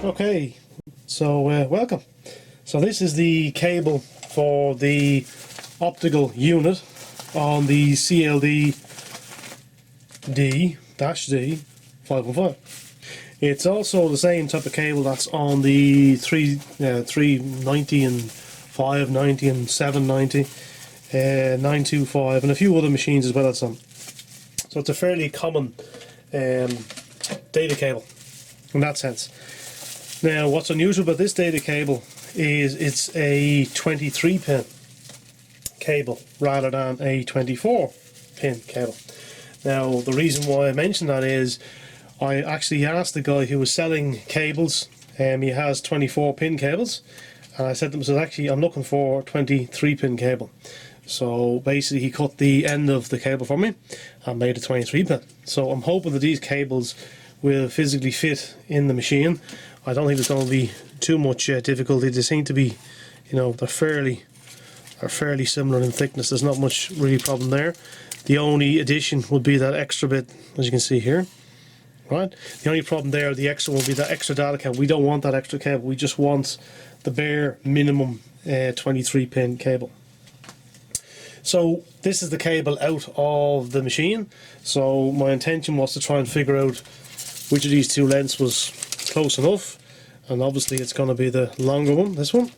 Okay, so welcome. So this is the cable for the optical unit on the CLD-D515. It's also the same type of cable that's on the 390 and 590 and 790, 925 and a few other machines as well as some. So it's a fairly common data cable in that sense. Now what's unusual about this data cable is it's a 23 pin cable rather than a 24 pin cable. Now the reason why I mentioned that is I actually asked the guy who was selling cables, he has 24 pin cables, and I said to him, so actually I'm looking for a 23 pin cable. So basically he cut the end of the cable for me and made a 23 pin. So I'm hoping that these cables will physically fit in the machine. I don't think there's going to be too much difficulty. They seem to be, you know, they're fairly similar in thickness. There's not much really problem there. The only addition would be that extra bit, as you can see here. Right. The only problem there, the extra, will be that extra data cable. We don't want that extra cable. We just want the bare minimum 23 pin cable. So this is the cable out of the machine. So my intention was to try and figure out which of these two lengths was close enough, and obviously it's going to be the longer one, this one.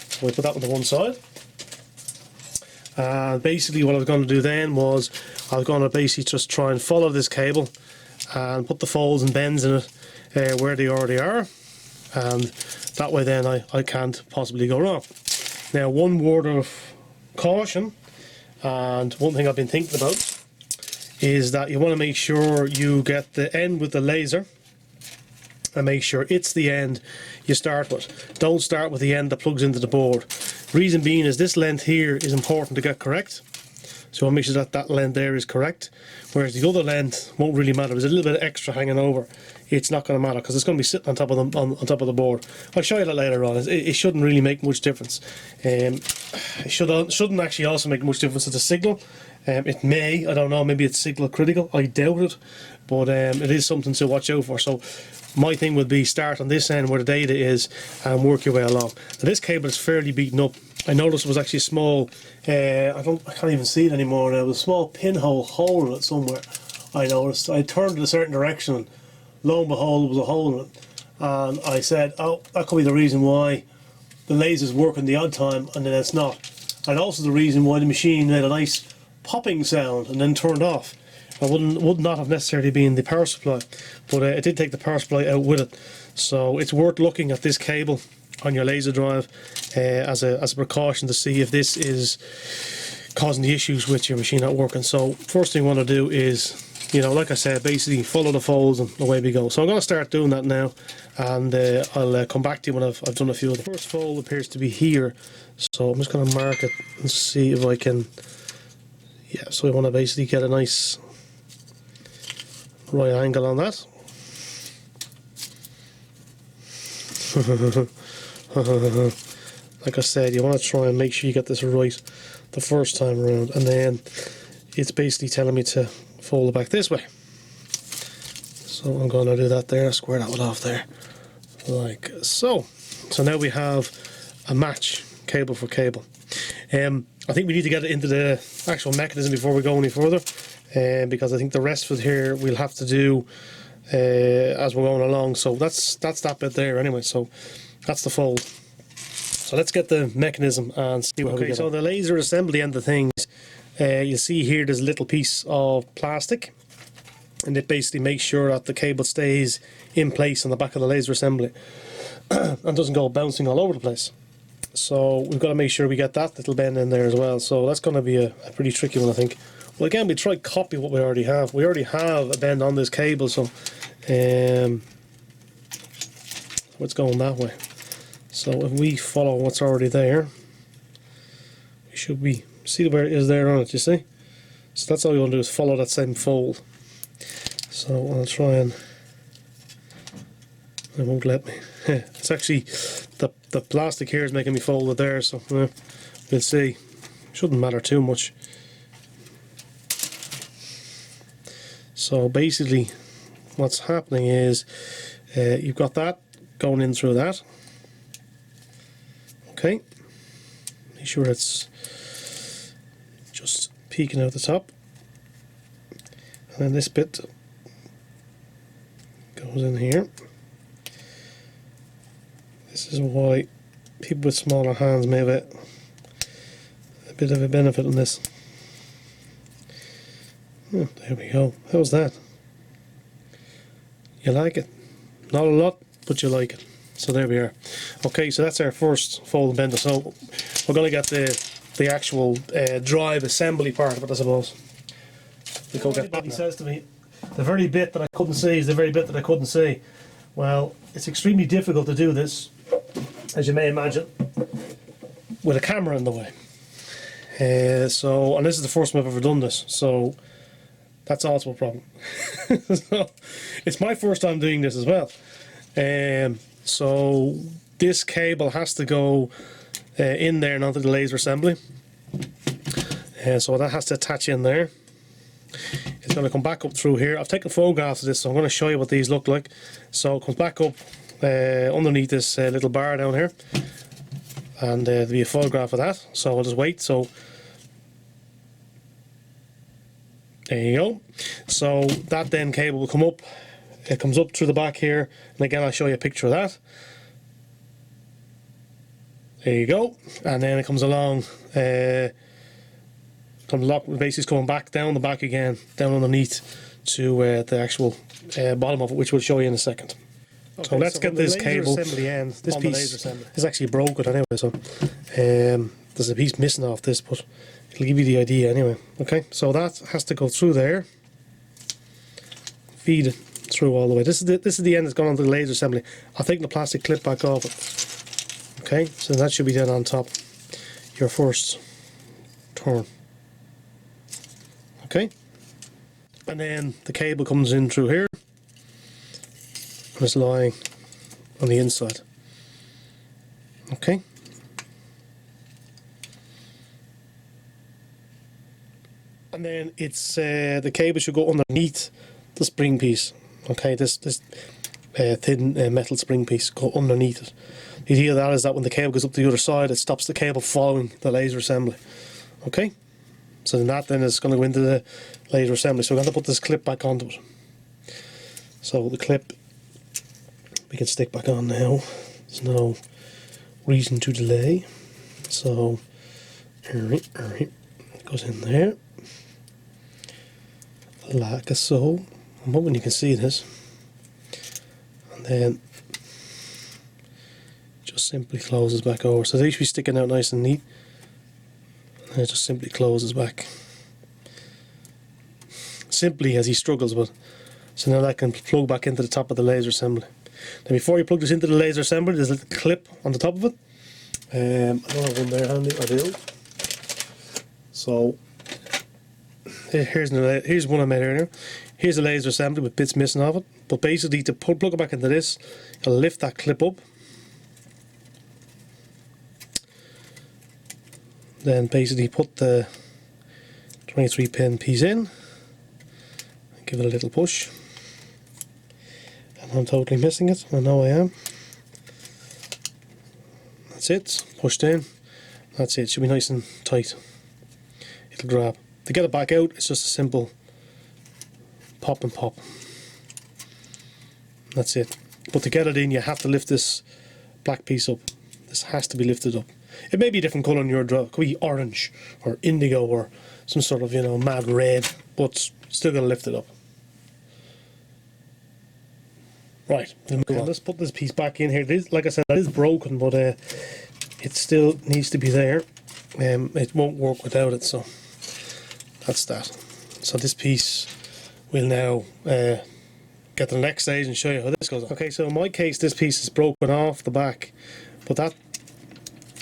So we put that one to one side. Basically what I was going to do then was I was going to basically just try and follow this cable and put the folds and bends in it where they already are, and that way then I can't possibly go wrong. Now one word of caution, and one thing I've been thinking about, is that you want to make sure you get the end with the laser and make sure it's the end you start with. Don't start with the end that plugs into the board. Reason being is this length here is important to get correct. So I'll make sure that that length there is correct, whereas the other length won't really matter. There's a little bit of extra hanging over. It's not going to matter because it's going to be sitting on top of the on top of the board. I'll show you that later on. It shouldn't really make much difference. It shouldn't actually also make much difference to the signal. It may, I don't know, maybe it's signal critical. I doubt it, but it is something to watch out for. So my thing would be start on this end where the data is and work your way along. Now this cable is fairly beaten up. I noticed it was actually a small, I can't even see it anymore now, there was a small pinhole hole in it somewhere. I noticed. I turned in a certain direction and lo and behold there was a hole in it. And I said, oh, that could be the reason why the laser's working the odd time and then it's not. And also the reason why the machine made a nice popping sound and then turned off. It would not have necessarily been the power supply, but it did take the power supply out with it. So it's worth looking at this cable on your laser drive as a precaution to see if this is causing the issues with your machine not working. So first thing you want to do is, you know, like I said, basically follow the folds and away we go. So I'm going to start doing that now, and I'll come back to you when I've done a few of them. The first fold appears to be here, so I'm just going to mark it and see if I can. Yeah, so I want to basically get a nice right angle on that. Like I said, you want to try and make sure you get this right the first time around, and then it's basically telling me to fold it back this way. So I'm going to do that there, square that one off there, like so. So now we have a match cable for cable. I think we need to get it into the actual mechanism before we go any further, because I think the rest of it here we'll have to do as we're going along. So that's that bit there anyway. So that's the fold. So let's get the mechanism and see what we get. So the laser assembly end of things, you see here there's a little piece of plastic, and it basically makes sure that the cable stays in place on the back of the laser assembly and doesn't go bouncing all over the place. So we've got to make sure we get that little bend in there as well. So that's going to be a pretty tricky one, I think. Well, again, we try to copy what we already have. We already have a bend on this cable, so it's going that way. So if we follow what's already there, we should be, see where it is there on it, you see? So that's all you want to do is follow that same fold. So I'll try and, it won't let me. It's actually, the plastic here is making me fold it there, so we'll see. Shouldn't matter too much. So basically what's happening is you've got that going in through that. Okay, make sure it's just peeking out the top, and then this bit goes in here. This is why people with smaller hands may have a bit of a benefit on this. Oh, there we go. How's that? You like it? Not a lot, but you like it. So there we are. Okay, so that's our first fold and bender. So we're going to get the actual drive assembly part of it, I suppose. We go get that. He says to me, the very bit that I couldn't see is the very bit that I couldn't see. Well, it's extremely difficult to do this, as you may imagine, with a camera in the way. And this is the first time I've ever done this, so that's also a problem. So it's my first time doing this as well. So this cable has to go in there and onto the laser assembly. So that has to attach in there. It's going to come back up through here. I've taken photographs of this, so I'm going to show you what these look like. So it comes back up underneath this little bar down here, and there'll be a photograph of that. So I'll just wait. So there you go. So that then cable will come up. It comes up through the back here, and again I'll show you a picture of that. There you go. And then it comes along. Basically coming back down the back again, down underneath to the actual bottom of it, which we'll show you in a second. Okay, so let's get this cable. This piece is actually broken anyway, so there's a piece missing off this, but it'll give you the idea anyway. Okay, so that has to go through there, feed it through all the way. This is the end that's gone onto the laser assembly. I'll take the plastic clip back off it. Okay, so that should be dead on top. Your first turn. Okay, and then the cable comes in through here and it's lying on the inside. Okay, and then it's the cable should go underneath the spring piece. Okay, this thin metal spring piece go underneath it. The idea of that is that when the cable goes up the other side, it stops the cable following the laser assembly. Okay. So that then is going to go into the laser assembly. So we're going to put this clip back onto it. So the clip we can stick back on now. There's no reason to delay. So it goes in there like so. I'm hoping you can see this. And then just simply closes back over. So they should be sticking out nice and neat. And it just simply closes back. Simply as he struggles with. So now that can plug back into the top of the laser assembly. Now before you plug this into the laser assembly, there's a little clip on the top of it. I don't have one there handy, I do. So here's one I made earlier. Here's the laser assembly with bits missing off it. But basically to plug it back into this, you'll lift that clip up. Then basically put the 23 pin piece in, give it a little push, and I'm totally missing it, I know I am. That's it, pushed in, that's it, should be nice and tight, it'll grab. To get it back out, it's just a simple pop and pop, that's it. But to get it in, you have to lift this black piece up, this has to be lifted up. It may be a different colour in your drive, it could be orange or indigo or some sort of, mad red, but still going to lift it up. Right, let's put this piece back in here. It is, like I said, that is broken, but it still needs to be there. It won't work without it, so that's that. So this piece will now get to the next stage and show you how this goes on. Okay, so in my case, this piece is broken off the back, but that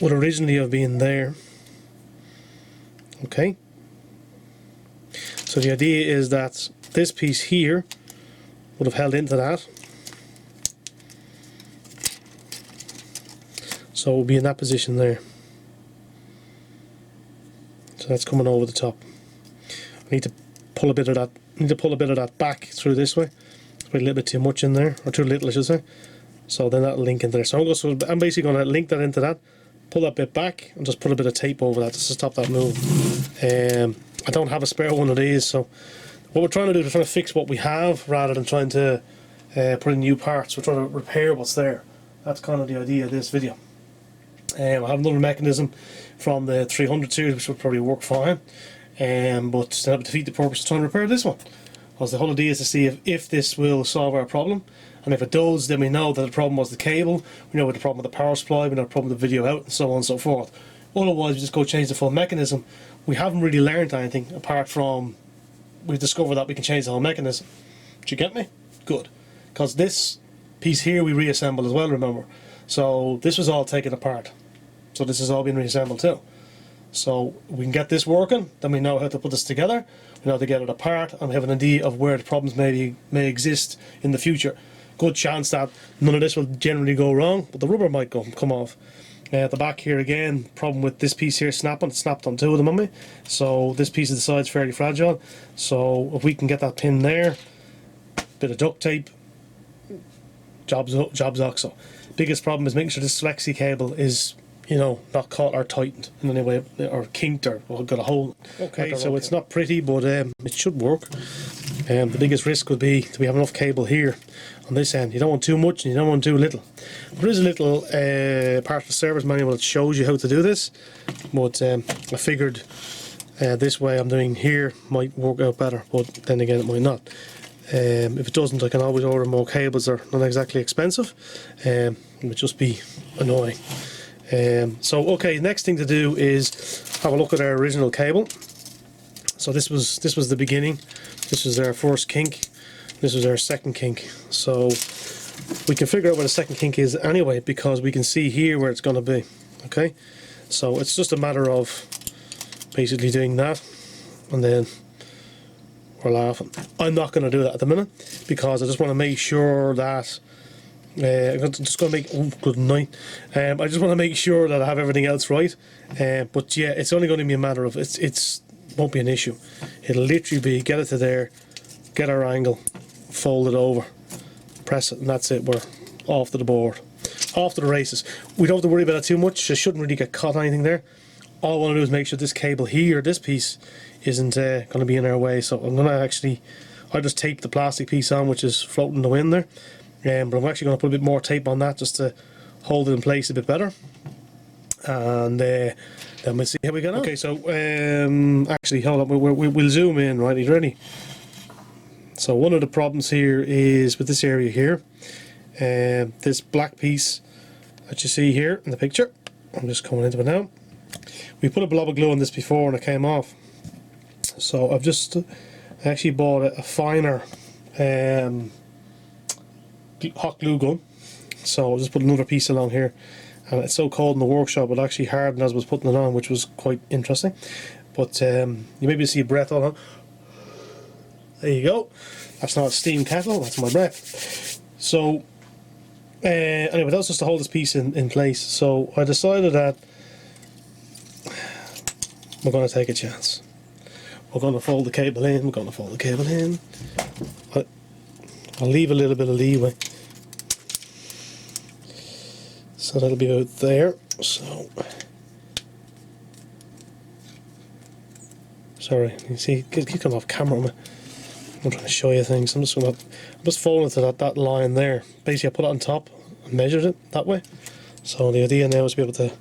would originally have been there. Okay, so the idea is that this piece here would have held into that, so it will be in that position there. So that's coming over the top. I need to pull a bit of that. Back through this way. There's a little bit too much in there, or too little, I should say. So then that'll link into there. So I'm basically going to link that into that, pull that bit back, and just put a bit of tape over that just to stop that move. I don't have a spare one of these, so what we're trying to do is we're trying to fix what we have rather than trying to put in new parts. We're trying to repair what's there. That's kind of the idea of this video. I have another mechanism from the 300 series which will probably work fine, but that would defeat the purpose of trying to repair this one. Because the whole idea is to see if this will solve our problem, and if it does, then we know that the problem was the cable, we know the problem with the power supply, we know the problem with the video out, and so on and so forth. Otherwise, we just go change the full mechanism. We haven't really learned anything apart from we've discovered that we can change the whole mechanism. Do you get me? Good. Because this piece here we reassembled as well, remember. So this was all taken apart. So this has all been reassembled too. So we can get this working, then we know how to put this together, we know how to get it apart, and we have an idea of where the problems may exist in the future. Good chance that none of this will generally go wrong, but the rubber might come off. At the back here again, problem with this piece here snapping. It snapped on two of them on me, so this piece of the side is fairly fragile. So if we can get that pin there, bit of duct tape, job's oxo. Biggest problem is making sure this flexi cable is, you know, not caught or tightened in any way, or kinked, or got a hole. Okay, so it's not pretty, but it should work. The biggest risk would be that we have enough cable here on this end. You don't want too much and you don't want too little. There is a little part of the service manual that shows you how to do this, but I figured this way I'm doing here might work out better, but then again it might not. If it doesn't, I can always order more cables. They're not exactly expensive, it would just be annoying. So okay, next thing to do is have a look at our original cable. So this was the beginning. This was our first kink. This was our second kink. So we can figure out where the second kink is anyway, because we can see here where it's going to be. Okay, so it's just a matter of basically doing that, and then we're laughing. I'm not going to do that at the minute because I just want to make sure that I'm just going to make. Oh, good night. I just want to make sure that I have everything else right. But yeah, it's only going to be a matter of it's won't be an issue. It'll literally be get it to there, get our angle, fold it over, press it, and that's it. We're off to the board, off to the races. We don't have to worry about it too much. It shouldn't really get caught anything there. All I want to do is make sure this cable here, this piece, isn't going to be in our way. So I'm going to I just tape the plastic piece on, which is floating in the wind there. But I'm actually going to put a bit more tape on that just to hold it in place a bit better. And then we'll see how we get on. Okay, so actually, hold on, we'll zoom in, right? Are you ready? So one of the problems here is with this area here. This black piece that you see here in the picture. I'm just coming into it now. We put a blob of glue on this before and it came off. So I've just actually bought a finer hot glue gun. So I'll just put another piece along here. And it's so cold in the workshop it actually hardened as I was putting it on, which was quite interesting. But you maybe see breath on. There you go. That's not a steam kettle, that's my breath. So anyway, that's just to hold this piece in place. So I decided that we're going to take a chance. We're going to fold the cable in, we're going to fold the cable in. I'll leave a little bit of leeway. So that'll be out there. So sorry, you see, keep coming off camera. I'm trying to show you things. I'm just folding to that line there. Basically, I put it on top and measured it that way. So the idea now is to be able to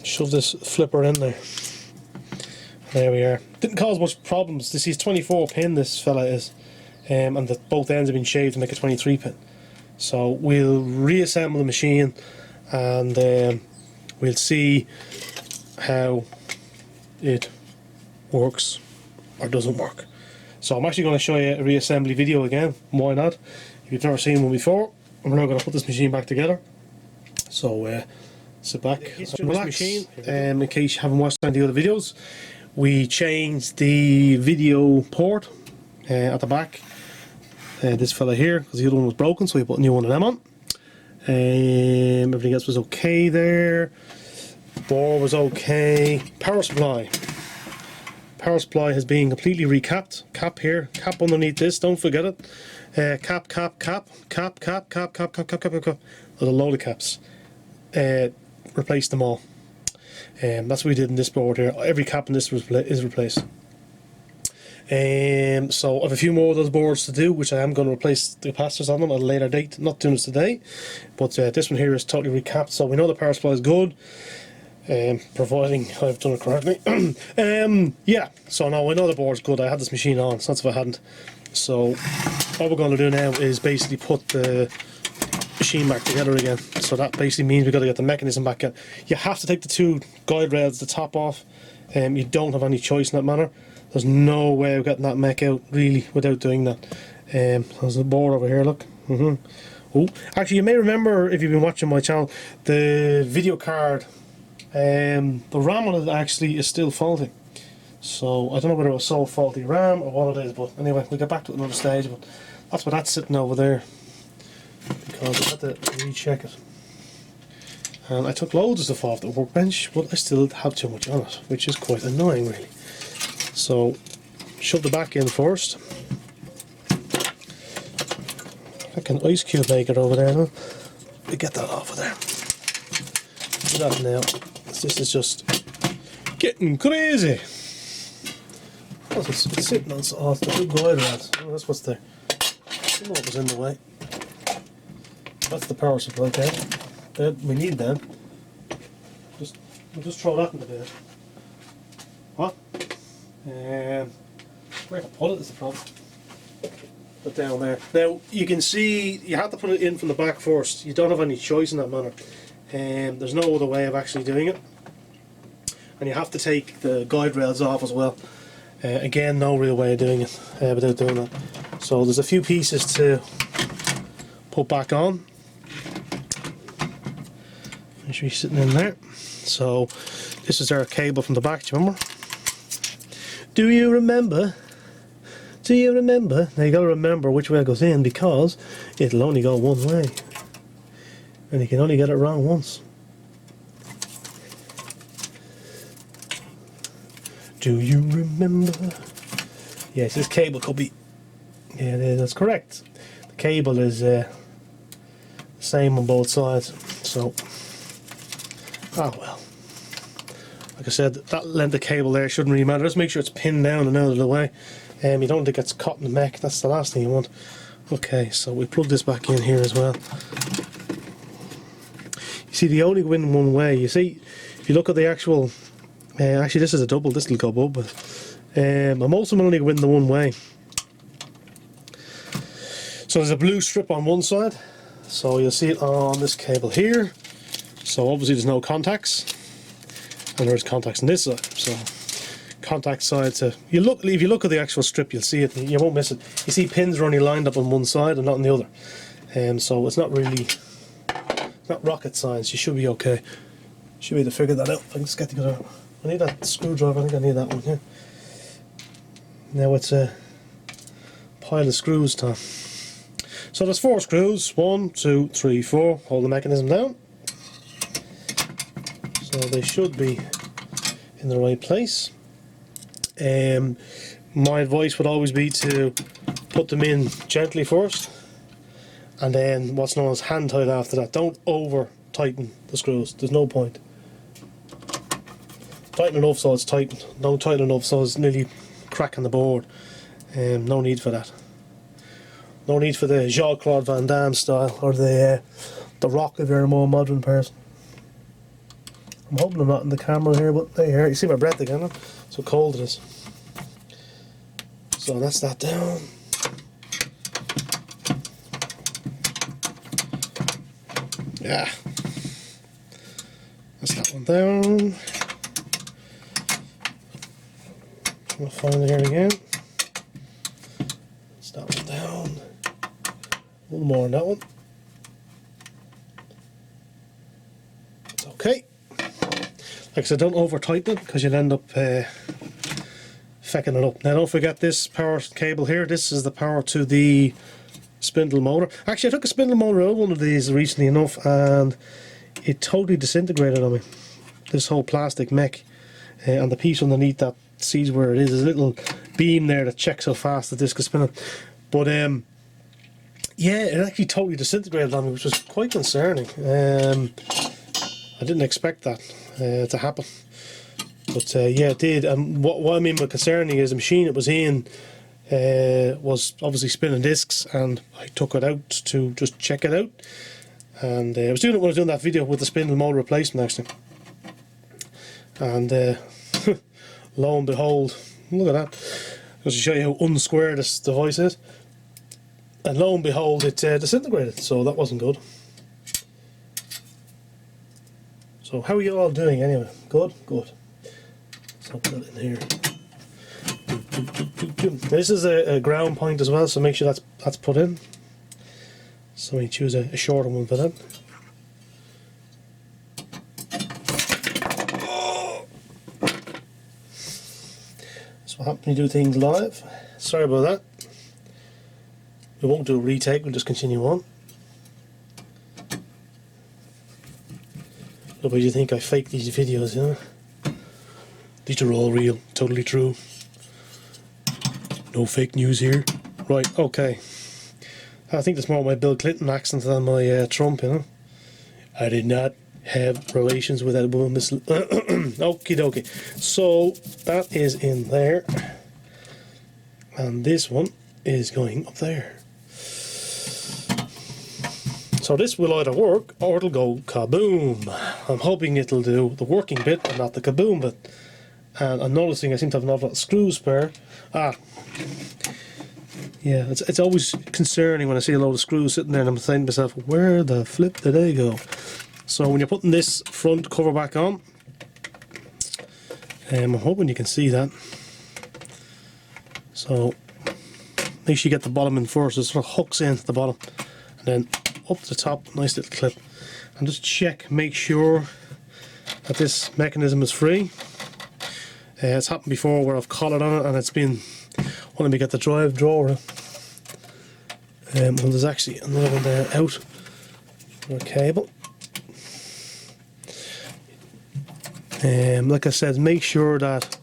shove this flipper in there. There we are. Didn't cause much problems. This is 24 pin. This fella is, and both ends have been shaved to make a 23 pin. So we'll reassemble the machine and we'll see how it works or doesn't work. So I'm actually going to show you a reassembly video again. Why not? If you've never seen one before, we're now going to put this machine back together. So sit back and relax. In case you haven't watched any of the other videos, we changed the video port at the back. This fella here, because the other one was broken, so we put a new one of them on. Everything else was okay there. Bore was okay. Power supply. Power supply has been completely recapped. Cap here, cap underneath this, don't forget it. cap, cap, cap, cap, cap, cap, cap, cap, cap, cap, cap, cap. There's a load of caps. Replace them all. That's what we did in this board here. Every cap in this is replaced. So I have a few more of those boards to do, which I am going to replace the capacitors on them at a later date. Not doing this today, but this one here is totally recapped, so we know the power supply is good, providing I've done it correctly. Yeah, so now I know the board's good. I had this machine on, so that's if I hadn't. So what we're going to do now is basically put the machine back together again. So that basically means we've got to get the mechanism back in. You have to take the two guide rails, the top off. You don't have any choice in that manner. There's no way of getting that mech out really without doing that. There's the board over here, look. Oh, actually, you may remember if you've been watching my channel, the video card, the RAM on it actually is still faulty. So I don't know whether it was so faulty RAM or what it is, but anyway, we'll get back to it another stage. But that's what that's sitting over there, because I had to recheck it. And I took loads of stuff off the workbench, but I still have too much on it, which is quite annoying really. So, shove the back in first. Like an ice cube maker over there now. We get that off of there. Do that now. This is just getting crazy. Oh, it's sitting on the big guide rails. Oh, that's what's there. I don't know what was in the way. That's the power supply cable. We need them. We'll just throw that in the bed. What? Where to put it is the problem. Put it down there. Now you can see you have to put it in from the back first. You don't have any choice in that manner. There's no other way of actually doing it. And you have to take the guide rails off as well. Again, no real way of doing it without doing that. So there's a few pieces to put back on. It should be sitting in there. So this is our cable from the back, do you remember? Do you remember? Do you remember? Now you got to remember which way it goes in, because it'll only go one way. And you can only get it wrong once. Do you remember? Yes, this cable could be... Yeah, that's correct. The cable is the same on both sides. So... Oh well. Like I said, that length of cable there shouldn't really matter. Just make sure it's pinned down and out of the way. You don't want it gets caught in the mech. That's the last thing you want. Okay, so we plug this back in here as well. You see, they only go in one way. You see, if you look at the actual... actually, this is a double. This will go above, but most of them only go in the one way. So there's a blue strip on one side. So you'll see it on this cable here. So obviously there's no contacts. And there's contacts on this side, so contact side to if you look at the actual strip, you'll see it. You won't miss it. You see pins are only lined up on one side and not on the other, so it's not really not rocket science. You should be okay. Should be able to figure that out. I can just get together. I need that screwdriver. I think I need that one here. Now it's a pile of screws time. So there's 4 screws. 1, 2, 3, 4. Hold the mechanism down. So they should be in the right place. My advice would always be to put them in gently first, and then what's known as hand tight after that. Don't over tighten the screws. There's no point. Tighten enough so it's tightened. Don't tighten enough so it's nearly cracking the board. No need for that. No need for the Jean-Claude Van Damme style, or the Rock if you're a more modern person. I'm hoping I'm not in the camera here, but there you are. You see my breath again, huh? So cold it is. So that's that down. Yeah. That's that one down. I'll find it here again. That's that one down. One more on that one. It's okay. Like I said, don't over tighten it because you'll end up fecking it up. Now don't forget this power cable here. This is the power to the spindle motor. Actually, I took a spindle motor out of one of these recently enough and it totally disintegrated on me. This whole plastic mech, and the piece underneath that sees where it is. There's a little beam there that checks how fast the disc is spinning. But Yeah, it actually totally disintegrated on me, which was quite concerning. I didn't expect that to happen. But yeah, it did. And what I mean by concerning is the machine it was in was obviously spinning discs, and I took it out to just check it out. And I was doing it when I was doing that video with the spindle motor replacement actually. And lo and behold, look at that. Just to show you how unsquare this device is. And lo and behold, it disintegrated, so that wasn't good. So how are you all doing anyway? Good? Good. So put that in here. This is a ground point as well, so make sure that's put in. So we choose a shorter one for that. That's what happens when you do things live. Sorry about that. We won't do a retake, we'll just continue on. Otherwise you think I fake these videos, you know? These are all real, totally true. No fake news here. Right, okay. I think there's more my Bill Clinton accent than my Trump, you know? I did not have relations with that woman, Miss... Okie dokie. So, that is in there. And this one is going up there. So this will either work or it'll go kaboom. I'm hoping it'll do the working bit and not the kaboom bit. And I'm noticing I seem to have an awful lot of screws spare. Yeah, it's always concerning when I see a load of screws sitting there and I'm saying to myself, where the flip did they go? So when you're putting this front cover back on, I'm hoping you can see that. So make sure you get the bottom in first. It sort of hooks into the bottom and then up to the top, nice little clip. And just check, make sure that this mechanism is free. It's happened before where I've collared on it and it's been, let me get the drive drawer. Well, there's actually another one there out for a cable. Like I said, make sure that,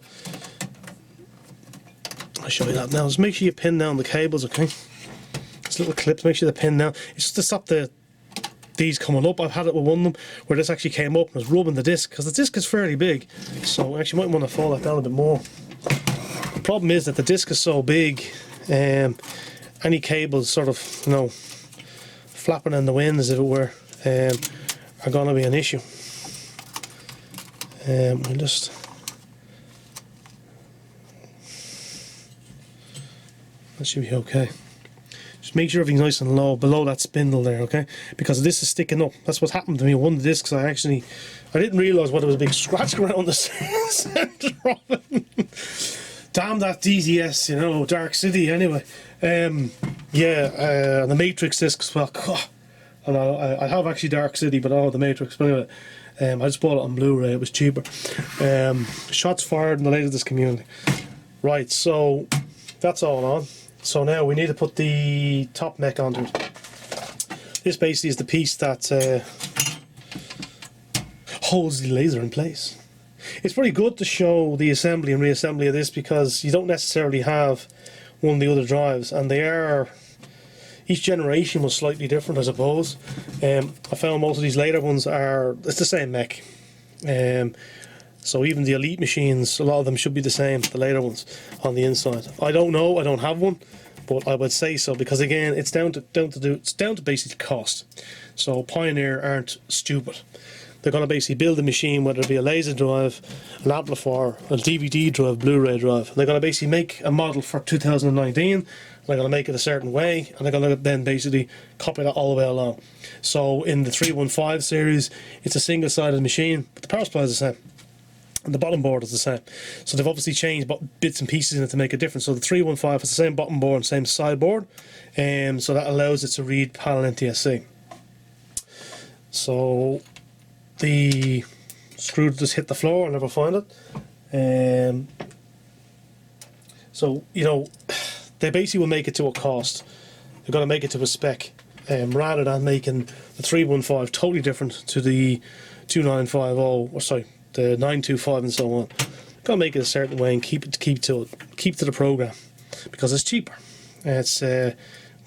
I'll show you that now, just make sure you pin down the cables, okay? These little clips, make sure they're pinned down. It's just to stop these coming up. I've had it with one of them where this actually came up and was rubbing the disc, because the disc is fairly big, so actually might want to fall that down a bit more. The problem is that the disc is so big, any cables sort of, you know, flapping in the wind as if it were, are going to be an issue. We'll just that should be okay. Just make sure everything's nice and low below that spindle there, okay? Because this is sticking up. That's what happened to me. One of the discs I didn't realise what there was a big scratch around the centre of it. Damn that DTS, you know, Dark City anyway. Yeah, the Matrix discs, well, God. And I have actually Dark City, but I don't have the Matrix. But anyway, I just bought it on Blu-ray, it was cheaper. Shots fired in the latest community. Right, so that's all on. So now we need to put the top mech onto it. This basically is the piece that holds the laser in place. It's pretty good to show the assembly and reassembly of this because you don't necessarily have one of the other drives, and they are, each generation was slightly different, I suppose. I found most of these later ones it's the same mech. So even the Elite machines, a lot of them should be the same, the later ones, on the inside. I don't know, I don't have one, but I would say so, because again, it's down to basically cost. So Pioneer aren't stupid. They're going to basically build a machine, whether it be a laser drive, an amplifier, a DVD drive, Blu-ray drive. They're going to basically make a model for 2019, they're going to make it a certain way, and they're going to then basically copy that all the way along. So in the 315 series, it's a single-sided machine, but the power supply is the same. And the bottom board is the same. So they've obviously changed bits and pieces in it to make a difference. So the 315 has the same bottom board and same side board, so that allows it to read PAL NTSC. So the screw just hit the floor, I'll never find it. So, you know, they basically will make it to a cost. They're going to make it to a spec, rather than making the 315 totally different to the 2950, or sorry, the 925 and so on. Got to make it a certain way and keep to the program, because it's cheaper. It's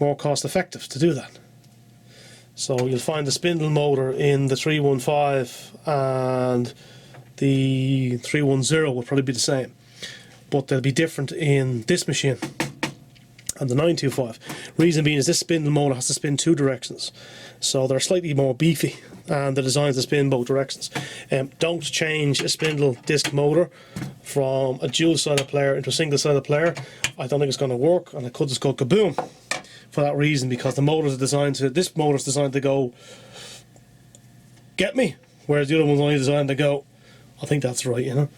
more cost effective to do that. So you'll find the spindle motor in the 315 and the 310 will probably be the same, but they'll be different in this machine and the 925. Reason being is this spindle motor has to spin 2 directions, so they're slightly more beefy and they're designed to spin both directions. Don't change a spindle disc motor from a dual-sided player into a single-sided player. I don't think it's going to work, and it could just go kaboom for that reason, because the motors are designed to, this motor is designed to go get me, whereas the other one's only designed to go, I think that's right, you know.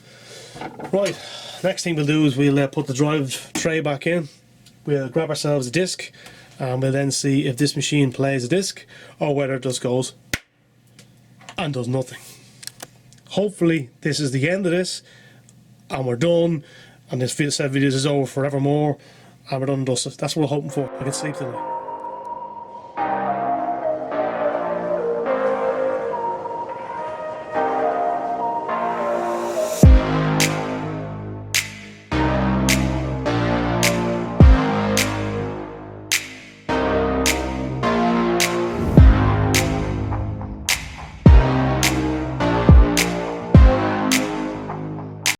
Right, next thing we'll do is we'll put the drive tray back in. We'll grab ourselves a disc and we'll then see if this machine plays a disc or whether it just goes and does nothing. Hopefully this is the end of this and we're done, and this set of videos is over forevermore and we're done and dusted. That's what we're hoping for. I can sleep tonight.